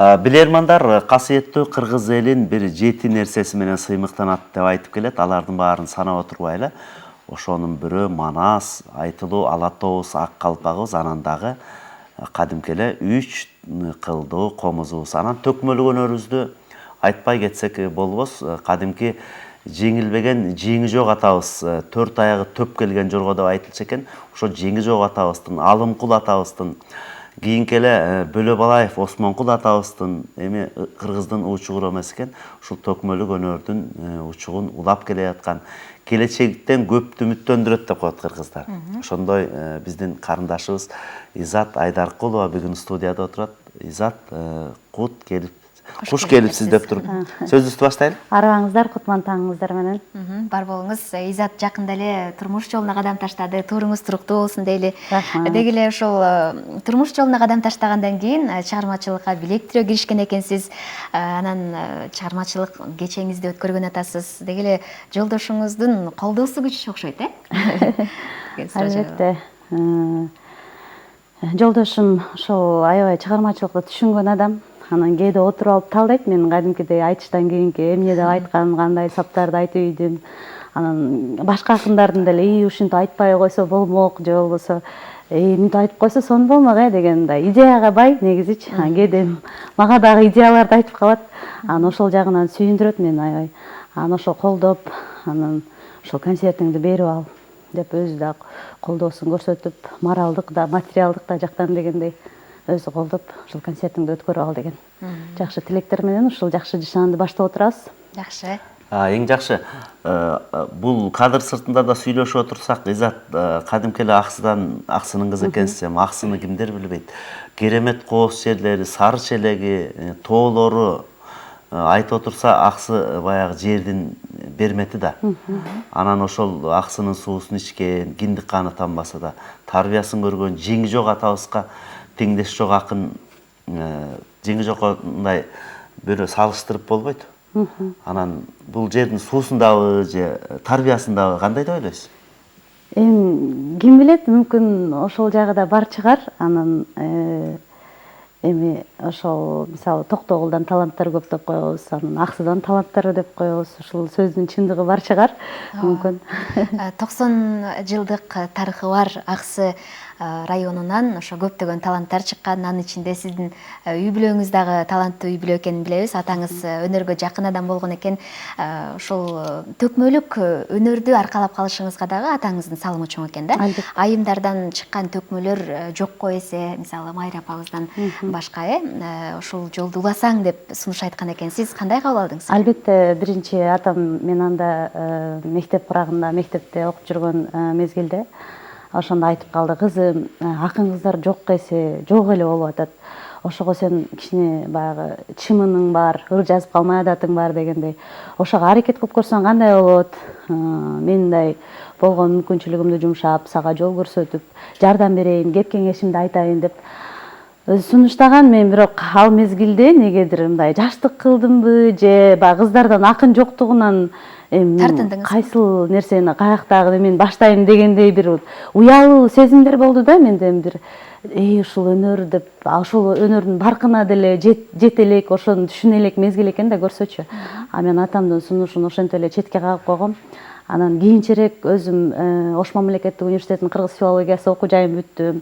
Билермандар касиеттүү кыргыз элин бир 7 нерсеси менен сыймыктанат деп айтып келет. Алардын баарын санап отурбайлы. Ошонун бирөө Манас, Айтылуу, Ала Тоос, Ак Калпагыбыз, анан дагы кадимки эле 3 кылдуу комузубуз. Анан төкмөлгөнөрүбүздү айтпай кетсек болбос. Кадимки жеңилбеген жеңи жок атабыз, 4 аягы төп келген жорго деп айтылчу экен. Ошо жеңи жок атабыздын, Алымкул атабыздын, кийинки эле Бөлөбалаев Осмонкул атабыздын, эми кыргыздын учугур эмес экен. Ушул төкмөлүк өнөрдүн учугун улап келе жаткан, келечектен көптү үмүттөндүрөт деп коет кыргыздар. Ошондой биздин карындашыбыз Изат Айдаркулова бүгүн студияда отурат. Изат, куш келипсиз деп туруп сөзүбүздү баштайлы. Арыбаңыздар, кутман таңыңыздар менен. Бар болуңуз. Изат жакында эле турмуш жолуна кадам таштады. Тууруңуз туруктуу болсун дейли. Деги эле ошол турмуш жолуна кадам таштагандан кийин чыгармачылыкка билектирөө киришкен экенсиз. Анан чыгармачылык кечеңизди өткөргөн атасыз. Деги эле жолдошуңуздун колдоосу күчү окшойт, Албетте. Жолдошум ошол аябай чыгармачылыкты түшүнгөн адам. Анан кээде отуруп алып талдайт. Мен кадимкидей айтыштан кийинки эмне деп айткан, кандай саптарды айтып ийдим. Анан башка акындардын деле ушинтип айтпай койсо болмок, же болбосо мынтип айтып койсо сонун болмок деген мындай идеяга бай негизичи. Кээде мага дагы идеяларды айтып калат. Анан ошол жагынан сүйүндүрөт мени аябай. Анан ошол колдоп, анан ошол концертиңди берип ал деп өзү да колдоосун көрсөтүп, моралдык да, материалдык да жактан дегендей өзү колдоп, ушул концертиңди өткөрүп ал деген жакшы тилектер менен ушул жакшы жашаанды баштап отурабыз. Жакшы. Эң жакшы. Бул кадр сыртында да сүйлөшүп отурсак, Изат кадимки эле аксынын кызы экенсиз, аксыны кимдер билбейт. Керемет кооз жерлери, сары челеги, тоолору айтып отурса, аксы баягы жердин бермети да. Анан ошол аксынын суусун ичкен, киндик каны тамбаса да, тарбиясын көргөн жеңи жок атабызга теңдеш жок акын, жеңи жокко мындай бирөө салыштырып болбойт. Анан бул жердин суусундабы же тарбиясындабы кандай деп ойлойсуз? Ким билет, мүмкүн ошол жагы да бар чыгар. Анан эми ошол мисалы Токтогулдан таланттар көп деп коебуз, анан Аксыдан таланттар деп коебуз. Ушул сөздүн чындыгы бар чыгар, мүмкүн. 90 жылдык тарыхы бар Аксы районунан ошо көптөгөн таланттар чыккан. Анын ичинде сиздин үй бүлөңүз дагы таланттуу үй бүлө экенин билебиз. Атаңыз өнөргө жакын адам болгон экен. Ошол төкмөлүк өнөрдү аркалап калышыңызга дагы атаңыздын салымы чоң экен да. Айымдардан чыккан төкмөлөр жокко эсе, мисалы Майра апабыздан башка ошол жолду уласаң деп сунуш айткан экенсиз. Кандай кабыл алдыңыз? Албетте, биринчи атам мен анда мектеп курагында, мектепте окуп жүргөн мезгилде ошондо айтып калды: кызым, акын кыздар жокко эсе жок эле болуп атат. Ошого сен кичине баягы чымының бар, ыр жазып калмай адатың бар дегендей. Ошого аракет кылып көрсөң кандай болот? Мен мындай болгон мүмкүнчүлүгүмдү жумшап, сага жол көрсөтүп, жардам берейин, кеп кеңешимди айтайын деп сунуштаган. Мен бирок ал мезгилде негедир мындай жаштык кылдымбы же баягы кыздардан акын жоктугунан тартындыңыз, кайсыл нерсени каяктагы мен баштайм дегендей бир уялуу сезимдер болду да менден. Бир ушул өнөр деп, ошол өнөрдүн баркына деле жете элек, ошону түшүнө элек мезгил экен да көрсөчү. Мен атамдын сунушун ошентип эле четке кагып койгом. Анан кийинчерээк өзүм Ош мамлекеттик университетинин кыргыз филологиясы окуу жайын бүттүм.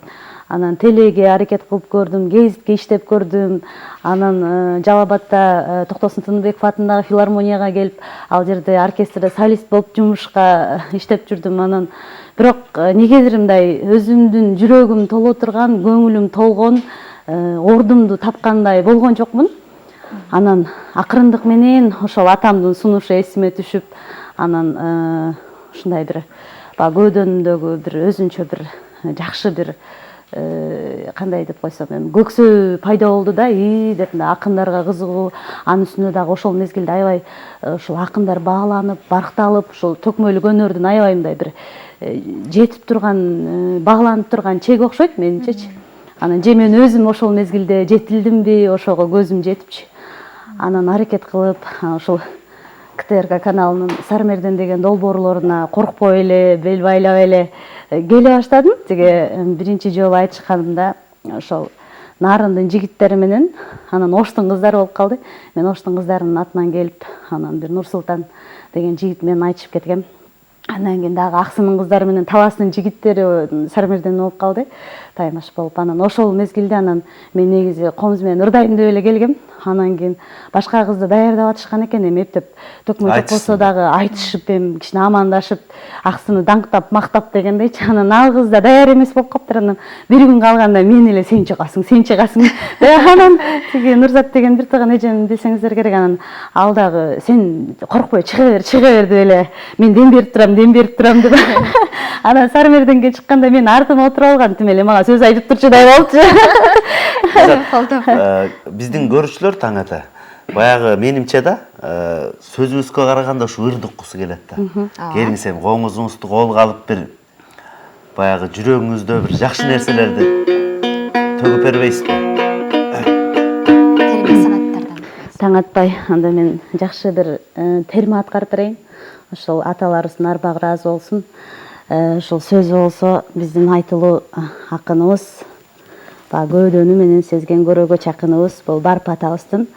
Анан телеге аракет кылып көрдүм, гезитке иштеп көрдүм. Анан Жалал Абадта Токтосун Тыныбеков атындагы филармонияга келип, ал жерде оркестрде солист болуп жумушка иштеп жүрдүм. Анан бирок негедир мындай өзүмдүн жүрөгүм толо турган, көңүлүм толгон, ордумду тапкандай болгон жокмун. Анан акырындык менен ошол атамдын сунушу эсиме түшүп, анан ушундай бир көөдөнүмдөгү бир өзүнчө бир жакшы бир кандай деп койсом эми көксөө пайда болду да, деп акындарга кызыгуу. Анын үстүнө дагы ошол мезгилде аябай ушул акындар бааланып, баркталып, ушул төкмөлүк өнөрдүн аябай мындай бир жетип турган, бааланып турган чеги окшойт менимчечи. Анан же мен өзүм ошол мезгилде жетилдимби, ошого көзүм жетипчи. Анан аракет кылып, ошол КТРК каналынын Сармерден деген долбоорлоруна коркпой эле, бел байлап эле келе баштадым. Тиги биринчи жолу айтышканымда ошол Нарындын жигиттери менен анан Оштун кыздары болуп калды. Мен Оштун кыздарынын атынан келип, анан бир Нурсултан деген жигит менен айтышып кеткем. Андан кийин дагы Аксынын кыздары менен Таластын жигиттери Сармерден болуп калды. Таймаш болуп, анан ошол мезгилде анан мен негизи комуз менен ырдайм деп эле келгем. Анан кийин башка кызды даярдап атышкан экен, эми эптеп төкмө жок болсо дагы айтышып, эми кичине амандашып, Аксыны даңктап, мактап дегендейчи. Анан ал кыз да даяр эмес болуп калыптыр. Анан бир күн калганда мен эле сен чыгасың. Анан тиги Нурзат деген бир тыгын эжем билсеңиздер керек. Анан ал дагы сен коркпой чыга бер деп эле мен дем берип турам деп. Анан Сармерденге чыкканда мен артыма отуруп алгам, тим эле мага сөз айтып турчудай болчу. Биздин көрүүчүлөр таң ата баягы менимче да сөзүбүзгө караганда ушу ырдыккусу келет да. Келиңиз эми коңузуңузду колго алып бир баягы жүрөгүңүздө бир жакшы нерселерди төгүп бербейсизби? Терме санаттардан. Таң атпай, анда мен жакшы бир терме аткарып берейин. Ошол аталарыбыздын арбагы ыраазы болсун. Ошол сөзү болсо биздин айтылуу акыныбыз, көйдөнү менен сезген көрөгө чакыныбыз, бул Барп атабыздын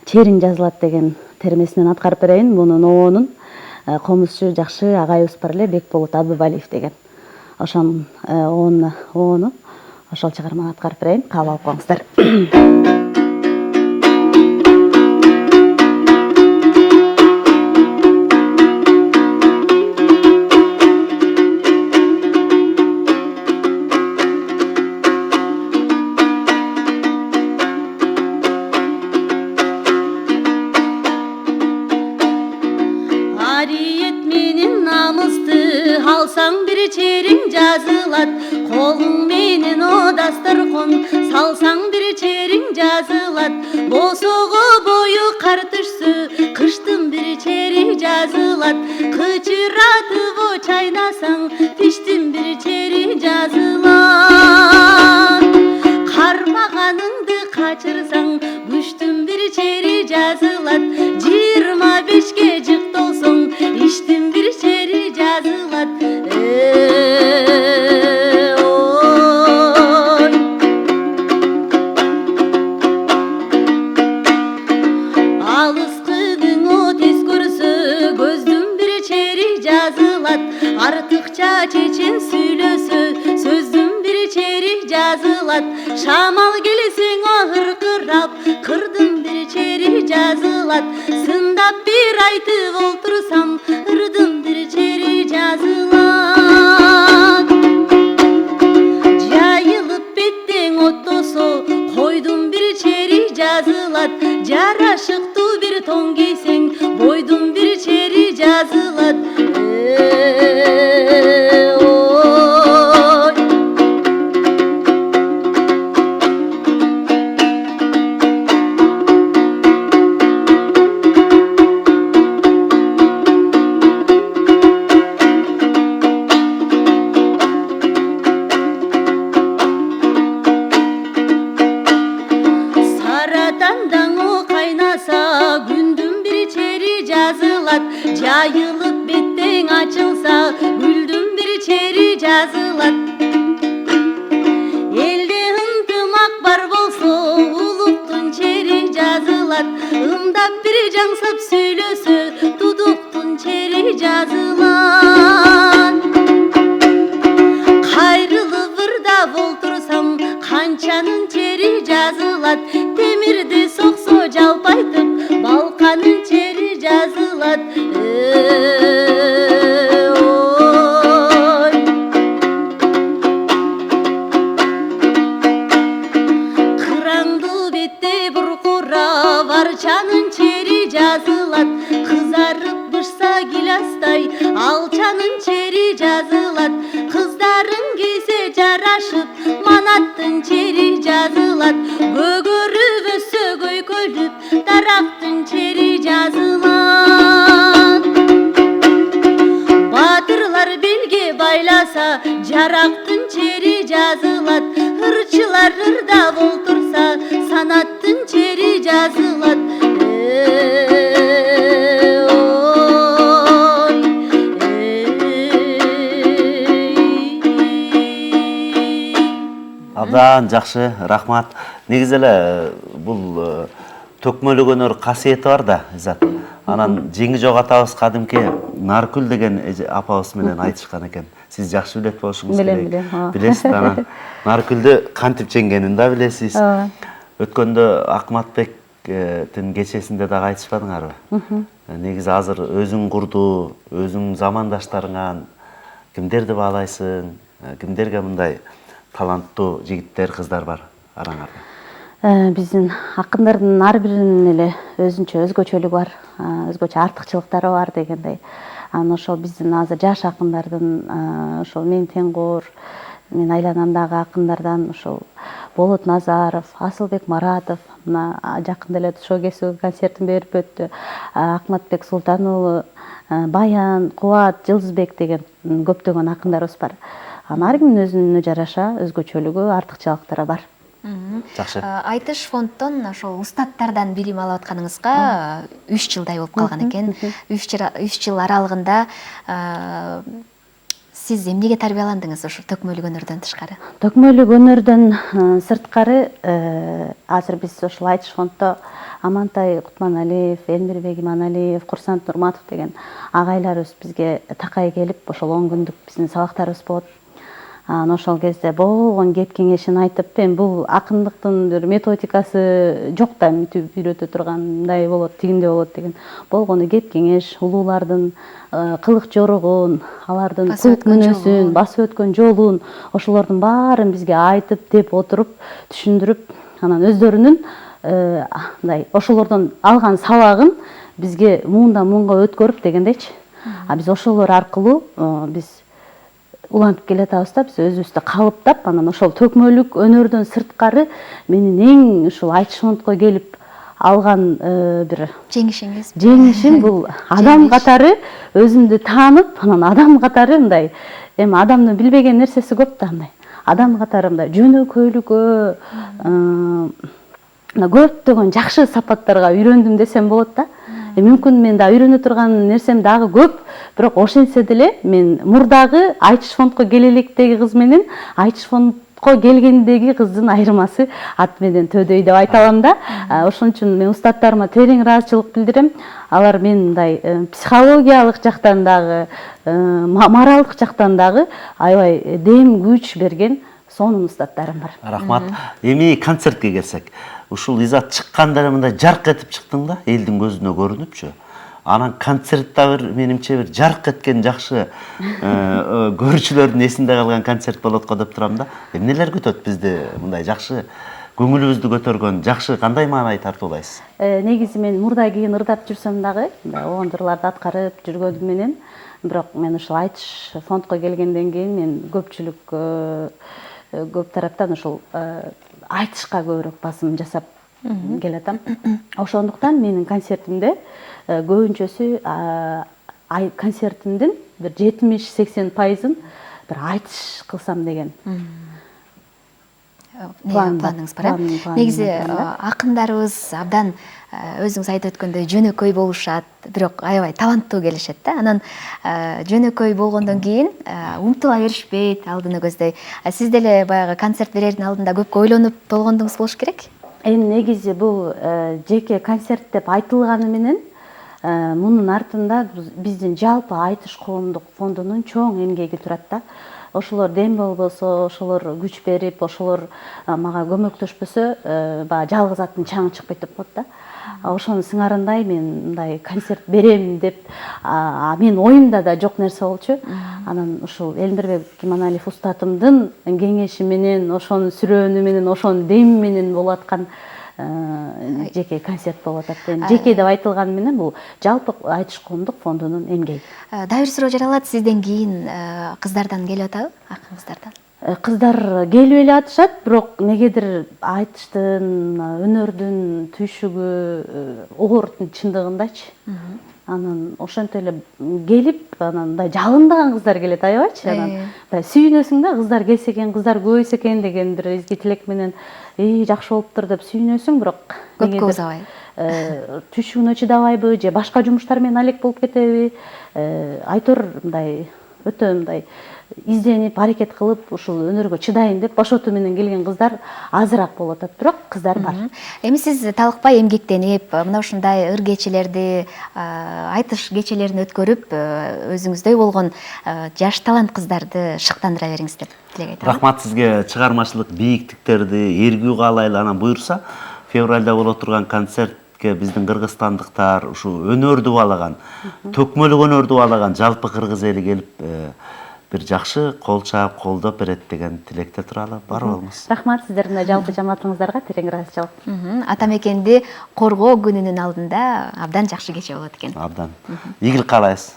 чериң жазылат деген термесинен аткарып берейин. Мунун оонун комузчу жакшы агайыбыз бар эле, Бекболот Абдыбалиев деген. Ошонун оону ошол чыгарманы аткарып берейин. Кабыл алып коңуздар. Алсаң бир чериң жазылат, колуң менен о дасторкон, салсаң бир чериң жазылат. Босого бою кар түшсө, кыштын бир чери жазылат. Кычыратып о чайнасаң, киштин бир чери жазылат. Кармаганыңды качырсаң, күчтүн бир чери жазылат. 25ке жык толсоң, иштин бир чери жазылат. Алыс кызың о тез көрсө, көздүн бир чери жазылат. Артыкча чечен сүйлөсө, сөздүн бир чери жазылат. Шамал келсең ыркырап, кырдын бир чери жазылат. Сындап бир айтып олтурсам, ырдын бир чери жазылат. Жайылып беттең оттосо, койдун бир чери жазылат. Жарашыктуу бир тон кийсең, бойдун бир чери жазылат. Жайылып беттең ачылса, гүлдүн бир чери жазылат. Элде ынтымак бар болсо, улуктун чери жазылат. Ымдап бир жаңсап сүйлөсө, тудуктун чери жазылат. Кайрылып ырдап олтурсам, канчанын чери жазылат. Темирди соксо жалпайтып, балканын чери жазылат. Кыраңдуу бетте буркурап, арчанын чери жазылат. Кызарып бышса гиластай, алчанын чери жазылат. Кыздарың кийсе жарашып, манаттын чери жазылат. Көгөрүп өссө көйкөлүп, дарактын чери жазылат. Батырлар белге байласа, жарактын чери жазылат. Ырчылар ырдап олтурса, санаттын чери жазылат. Абдан жакшы, рахмат. негизи эле бул төкмөлүк өнөр касиети бар да, Изат. Анан жеңи жок атабыз кадимки Наркүл деген апабыз менен айтышкан экен. Сиз жакшы билет болушуңуз керек. Билем. Билесиз да, анан Наркүлдү кантип жеңгенин да билесиз. Өткөндө Акматбектин кечесинде дагы айтышпадыңарбы? Негизи азыр өзүң курдуу, өзүң замандаштарыңан кимдерди баалайсың? Кимдерге мындай таланттуу жигиттер, кыздар бар араңарда? Биздин акындардын ар биринин эле өзүнчө өзгөчөлүгү бар, өзгөчө артыкчылыктары бар дегендей. Анан ошол биздин азыр жаш акындардын ошол мен Тенгор, мен айланамдагы акындардан ошол Болот Назаров, Асылбек Маратов, мына жакында эле шоу кесүү концертин берип өттү. Акматбек Султан уулу, Баян, Кубат, Жылдызбек деген көптөгөн акындарыбыз бар. Анан ар кимдин өзүнө жараша өзгөчөлүгү, артыкчылыктары бар. Жакшы. Айтыш фонддон ошол устаттардан билим алып атканыңызга 3 жылдай болуп калган экен. 3 жыл аралыгында сиз эмнеге тарбияландыңыз ошо төкмөлүк өнөрдөн тышкары? Төкмөлүк өнөрдөн сырткары азыр биз ошол Айтыш фонддо Амантай Кутманалиев, Элмирбек Иманалиев, Курсант Нурматов деген агайларыбыз бизге такай келип, ошол 10 күндүк биздин сабактарыбыз болот. Анан ошол кезде болгон кеп кеңешин айтып, эми бул акындыктын бир методикасы жок да, мынтип үйрөтө тургандай болот, тигиндей болот деген. Болгону кеп кеңеш, улуулардын кылык жоругун, алардын кылык мүнөзүн, басып өткөн жолун, ошолордун баарын бизге айтып, деп отуруп, түшүндүрүп, анан өздөрүнүн мындай ошолордон алган сабагын бизге муундан муунга өткөрүп дегендейчи. Биз ошолор аркылуу биз улантып келатабыз да, биз өзүбүздү калыптап, анан ошол төкмөлүк өнөрдөн сырткары менин эң ушул Айтыш фондко келип алган бир жеңишим бул адам катары өзүмдү таанып, анан адам катары мындай, эми адамдын билбеген нерсеси көп да, мындай адам катары мындай жөнөкөйлүккө, көптөгөн жакшы сапаттарга үйрөндүм десем болот да. Мүмкүн мен да үйрөнө турган нерсем дагы көп, бирок ошентсе деле мен мурдагы Айтыш фондко келе электеги кыз менен Айтыш фондко келгендеги кыздын айырмасы ат менен төдөй деп айта алам да. Ошон үчүн мен устаттарыма терең ыраазычылык билдирем. Алар мен мындай психологиялык жактан дагы, моралдык жактан дагы аябай дем күч берген сонун устаттарым бар. Рахмат. Эми концертке келсек, ушул Изат чыкканда эле мындай жарк этип чыктың да, элдин көзүнө көрүнүпчү. Анан концертте бир менимче бир жарк эткен жакшы көрүүчүлөрдүн эсинде калган концерт болот го деп турам да. Эмнелер күтөт бизди мындай жакшы көңүлүбүздү көтөргөн жакшы кандай маанай тартуулайсыз? Негизи мен мурда кийин ырдап жүрсөм дагы, оңдурларды аткарып жүргөнүм менен, бирок мен ушул Айтыш фондко келгенден кийин мен көп тараптан ушул айтышка көбүрөөк басым жасап келатам. Ошондуктан менин концертимде көбүнчөсү концертимдин бир 70-80% бир айтыш кылсам деген планыңыз бар. Негизи акындарыбыз абдан өзүңүз айтып өткөндөй жөнөкөй болушат, бирок аябай таланттуу келишет да. Анан жөнөкөй болгондон кийин умтула беришпейт алдыны көздөй. Сиз деле баягы концерт берердин алдында көпкө ойлонуп болгондуңуз болуш керек? Эми негизи бул жеке концерт деп айтылганы менен мунун артында биздин жалпы Айтыш коомдук фондунун чоң эмгеги турат да. Ошолор дем болбосо, ошолор күч берип, ошолор мага көмөктөшпөсө, баягы жалгыз аттын чаңы чыкпай деп коет да. Ошонун сыңарындай мен мындай концерт берем деп, мен оюмда да жок нерсе болчу. Анан ушул Элмирбек Иманалиев устатымдын кеңеши менен, ошонун сүрөөнү менен, ошонун деми менен болуп аткан жеке концерт болуп атат. Жеке деп айтылганы менен бул жалпы Айтыш коомдук фондунун эмгеги. Дайыр суроо жаралат, сизден кийин кыздардан келип атабы, акын кыздардан? Кыздар келип эле атышат, бирок негедир айтыштын, өнөрдүн түйшүгү огордун чындыгындачы. Анан ошентип эле келип, анан мындай жалындаган кыздар келет аябайчы. Анан мындай сүйүнөсүң да, кыздар келсе экен, кыздар көбөйсө экен деген бир изги тилек менен, жакшы болуптур деп сүйүнөсүң, бирок көпкө узабай. Түйшүгүнө чыдабайбы же башка жумуштар менен алек болуп кетеби? Айтор мындай өтө мындай изденип аракет кылып ушул өнөргө чыдайын деп бошотуу менен келген кыздар азыраак болуп атат, бирок кыздар бар. Эми сиз талыкпай эмгектенип, мына ушундай ыр кечелерди, айтыш кечелерин өткөрүп, өзүңүздөй болгон жаш талант кыздарды шыктандыра бериңиз деп тилек айтам. Рахмат сизге. Чыгармачылык бийиктиктерди эргүү каалайлы. Анан буюрса, февралда боло турган концертке биздин кыргызстандыктар ушу өнөрдү баалаган, төкмөлүк өнөрдү баалаган жалпы кыргыз эли келип бир жакшы кол чаап, колдоп берет деген тилекте туралы. Бар болуңуз. Рахмат сиздердин жалпы жамаатыңыздарга терең ыраазычылык. Ата мекенди коргоо күнүнүн алдында абдан жакшы кече болот экен. Абдан. Ийгилик каалайбыз.